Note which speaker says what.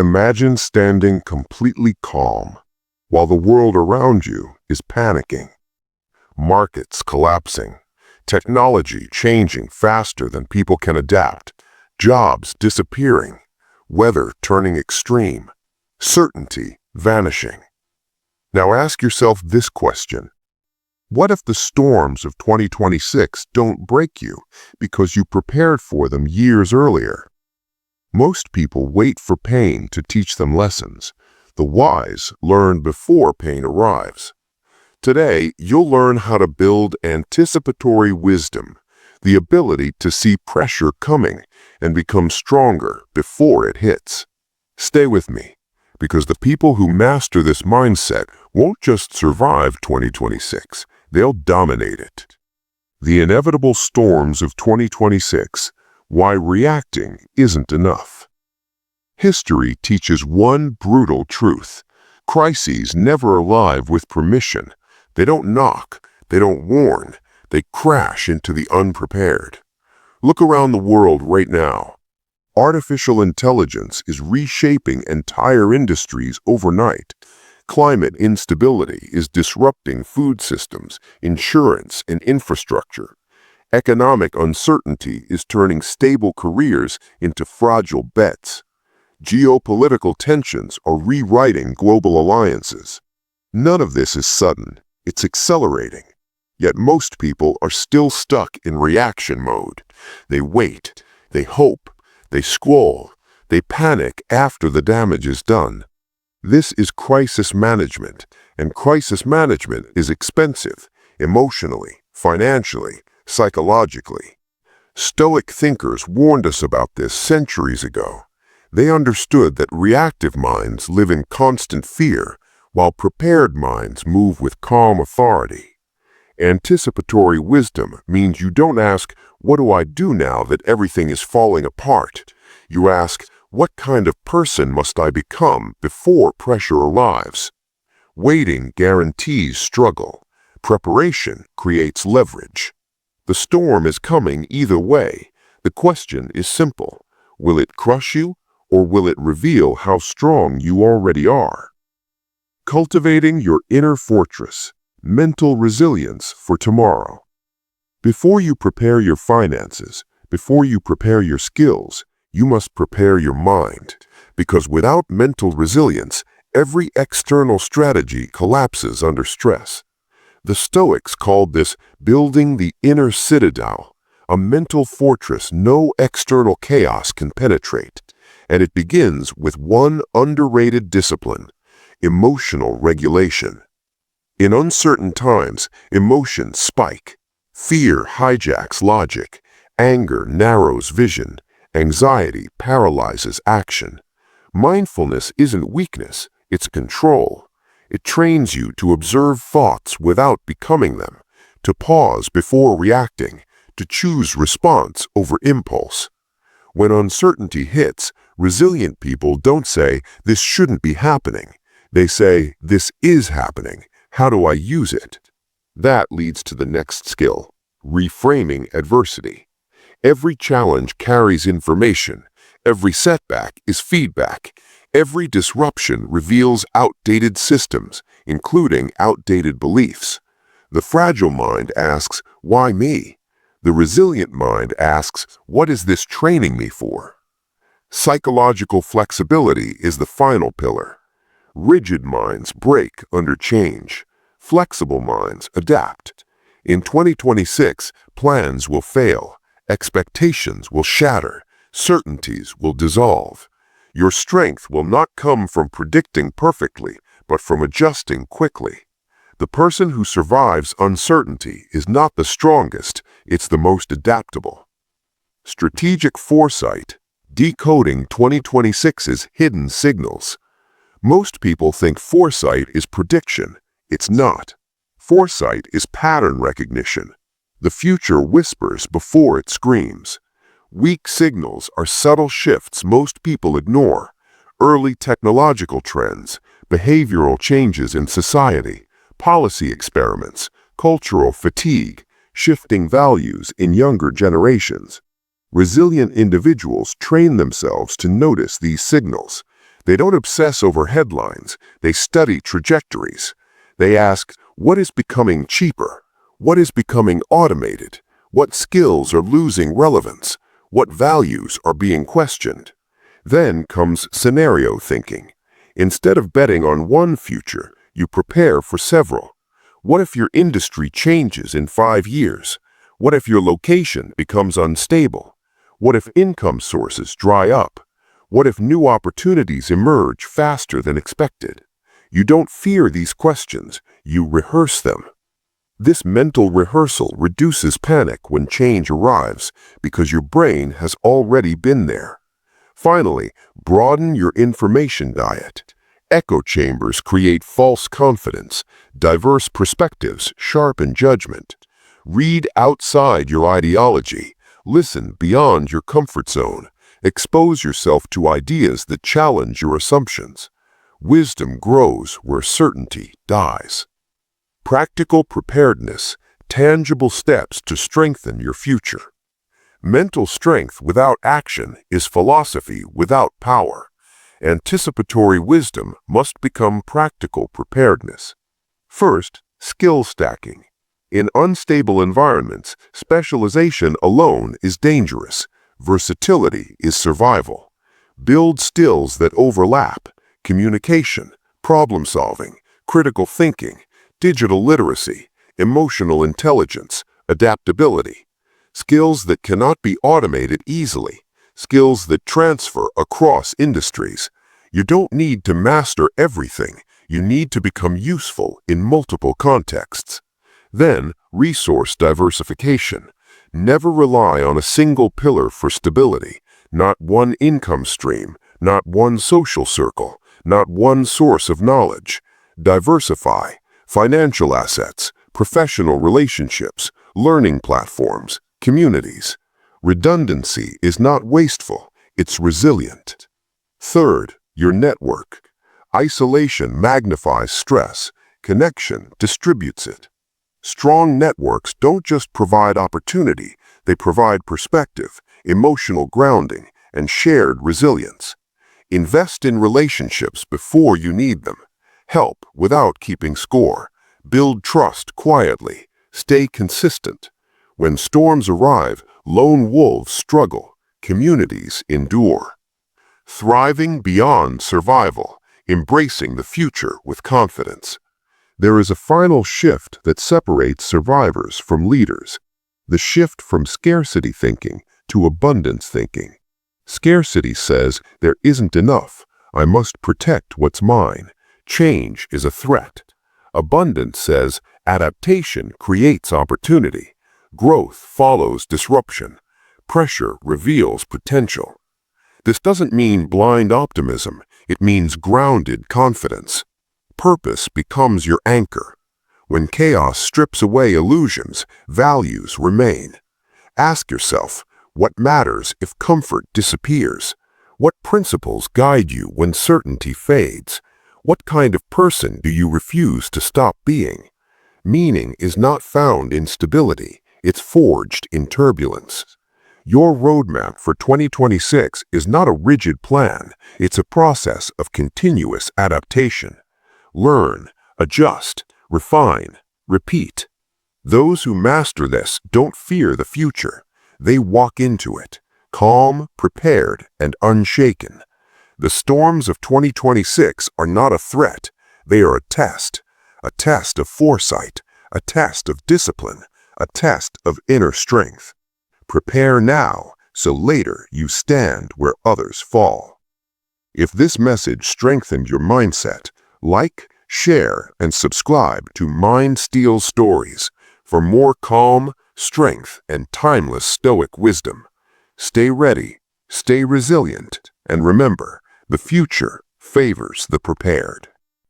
Speaker 1: Imagine standing completely calm while the world around you is panicking. Markets collapsing, technology changing faster than people can adapt, jobs disappearing, weather turning extreme, certainty vanishing. Now ask yourself this question. What if the storms of 2026 don't break you because you prepared for them years earlier? Most people wait for pain to teach them lessons. The wise learn before pain arrives. Today, you'll learn how to build anticipatory wisdom, the ability to see pressure coming and become stronger before it hits. Stay with me, because the people who master this mindset won't just survive 2026, they'll dominate it. The inevitable storms of 2026, why reacting isn't enough. History teaches one brutal truth. Crises never arrive with permission. They don't knock, they don't warn, they crash into the unprepared. Look around the world right now. Artificial intelligence is reshaping entire industries overnight. Climate instability is disrupting food systems, insurance, and infrastructure. Economic uncertainty is turning stable careers into fragile bets. Geopolitical tensions are rewriting global alliances. None of this is sudden. It's accelerating. Yet most people are still stuck in reaction mode. They wait, they hope, they scroll, they panic after the damage is done. This is crisis management, and crisis management is expensive, emotionally, financially, psychologically. Stoic thinkers warned us about this centuries ago. They understood that reactive minds live in constant fear, while prepared minds move with calm authority. Anticipatory wisdom means you don't ask, what do I do now that everything is falling apart? You ask, what kind of person must I become before pressure arrives? Waiting guarantees struggle. Preparation creates leverage. The storm is coming either way. The question is simple. Will it crush you, or will it reveal how strong you already are? Cultivating your inner fortress, mental resilience for tomorrow. Before you prepare your finances, before you prepare your skills, you must prepare your mind, because without mental resilience, every external strategy collapses under stress. The Stoics called this building the inner citadel, a mental fortress no external chaos can penetrate, and it begins with one underrated discipline: emotional regulation. In uncertain times, emotions spike. Fear hijacks logic. Anger narrows vision. Anxiety paralyzes action. Mindfulness isn't weakness, it's control. It trains you to observe thoughts without becoming them, to pause before reacting, to choose response over impulse. When uncertainty hits, resilient people don't say, "This shouldn't be happening." They say, "This is happening. How do I use it?" That leads to the next skill: reframing adversity. Every challenge carries information. Every setback is feedback. Every disruption reveals outdated systems, including outdated beliefs. The fragile mind asks, "Why me?" The resilient mind asks, "What is this training me for?" Psychological flexibility is the final pillar. Rigid minds break under change. Flexible minds adapt. In 2026, plans will fail. Expectations will shatter. Certainties will dissolve. Your strength will not come from predicting perfectly, but from adjusting quickly. The person who survives uncertainty is not the strongest, it's the most adaptable. Strategic foresight, decoding 2026's hidden signals. Most people think foresight is prediction. It's not. Foresight is pattern recognition. The future whispers before it screams. Weak signals are subtle shifts most people ignore. Early technological trends, behavioral changes in society, policy experiments, cultural fatigue, shifting values in younger generations. Resilient individuals train themselves to notice these signals. They don't obsess over headlines. They study trajectories. They ask, what is becoming cheaper? What is becoming automated? What skills are losing relevance? What values are being questioned? Then comes scenario thinking. Instead of betting on one future, you prepare for several. What if your industry changes in 5 years? What if your location becomes unstable? What if income sources dry up? What if new opportunities emerge faster than expected? You don't fear these questions, you rehearse them. This mental rehearsal reduces panic when change arrives because your brain has already been there. Finally, broaden your information diet. Echo chambers create false confidence. Diverse perspectives sharpen judgment. Read outside your ideology. Listen beyond your comfort zone. Expose yourself to ideas that challenge your assumptions. Wisdom grows where certainty dies. Practical preparedness, tangible steps to strengthen your future. Mental strength without action is philosophy without power. Anticipatory wisdom must become practical preparedness. First, skill stacking. In unstable environments, specialization alone is dangerous. Versatility is survival. Build skills that overlap: communication, problem solving, critical thinking, digital literacy, emotional intelligence, adaptability. Skills that cannot be automated easily. Skills that transfer across industries. You don't need to master everything. You need to become useful in multiple contexts. Then, resource diversification. Never rely on a single pillar for stability. Not one income stream, not one social circle, not one source of knowledge. Diversify. Financial assets, professional relationships, learning platforms, communities. Redundancy is not wasteful, it's resilient. Third, your network. Isolation magnifies stress. Connection distributes it. Strong networks don't just provide opportunity, they provide perspective, emotional grounding, and shared resilience. Invest in relationships before you need them. Help without keeping score. Build trust quietly. Stay consistent. When storms arrive, lone wolves struggle. Communities endure. Thriving beyond survival. Embracing the future with confidence. There is a final shift that separates survivors from leaders. The shift from scarcity thinking to abundance thinking. Scarcity says, there isn't enough. I must protect what's mine. Change is a threat. Abundance says, adaptation creates opportunity. Growth follows disruption. Pressure reveals potential. This doesn't mean blind optimism. It means grounded confidence. Purpose becomes your anchor. When chaos strips away illusions, values remain. Ask yourself, what matters if comfort disappears? What principles guide you when certainty fades? What kind of person do you refuse to stop being? Meaning is not found in stability, it's forged in turbulence. Your roadmap for 2026 is not a rigid plan, it's a process of continuous adaptation. Learn, adjust, refine, repeat. Those who master this don't fear the future. They walk into it, calm, prepared, and unshaken. The storms of 2026 are not a threat. They are a test of foresight, a test of discipline, a test of inner strength. Prepare now, so later you stand where others fall. If this message strengthened your mindset, like, share, and subscribe to MindSteel Stories for more calm, strength, and timeless Stoic wisdom. Stay ready, stay resilient, and remember, the future favors the prepared.